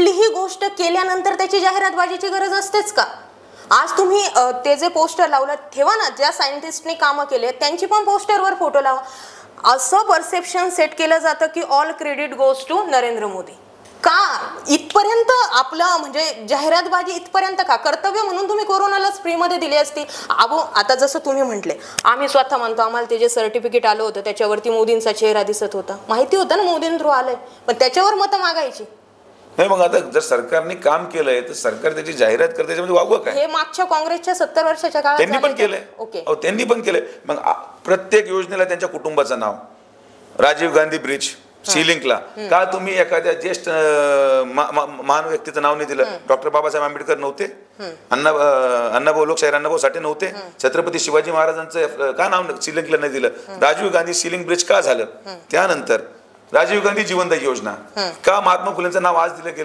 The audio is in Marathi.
कुठलीही गोष्ट केल्यानंतर त्याची जाहिरातबाजीची गरज असतेच का? आज तुम्ही ते जे पोस्टर लावलं ठेवा ना, ज्या सायंटिस्टने कामं केले त्यांची पण पोस्टरवर फोटो लावा. असं परसेप्शन सेट केलं जातं की all credit goes to Narendra Modi. का इथपर्यंत आपलं म्हणजे जाहिरातबाजी इथपर्यंत का? कर्तव्य म्हणून तुम्ही कोरोनाला फ्रीमध्ये दिली असती. आता जसं तुम्ही म्हटले, आम्ही स्वतः म्हणतो आम्हाला ते जे सर्टिफिकेट आलं होतं त्याच्यावरती मोदींचा चेहरा दिसत होता, माहिती होतं ना मोदीं थ्रू आलंय, पण त्याच्यावर मतं मागायची नाही. मग आता जर सरकारने काम केलंय तर सरकार त्याची जाहिरात करते, त्याच्यामध्ये वागवं काय? हे मागच्या काँग्रेसच्या 70 वर्षाच्या काळात त्यांनी पण केलंय. ओके, त्यांनी पण केलंय. मग प्रत्येक योजनेला त्यांच्या कुटुंबाचं नाव, राजीव गांधी ब्रिज सी लिंकला का तुम्ही एखाद्या ज्येष्ठ महान व्यक्तीचं नाव नाही दिलं? डॉक्टर बाबासाहेब आंबेडकर नव्हते? अण्णाभाऊ लोकशाहीर अण्णाभाऊ साठे नव्हते? छत्रपती शिवाजी महाराजांचं का नाव सी लिंकला नाही दिलं? Rajiv Gandhi sea link bridge का झालं? त्यानंतर राजीव गांधी जीवनदायी योजना का महात्मा फुलेंचं नाव आज दिलं गेलं?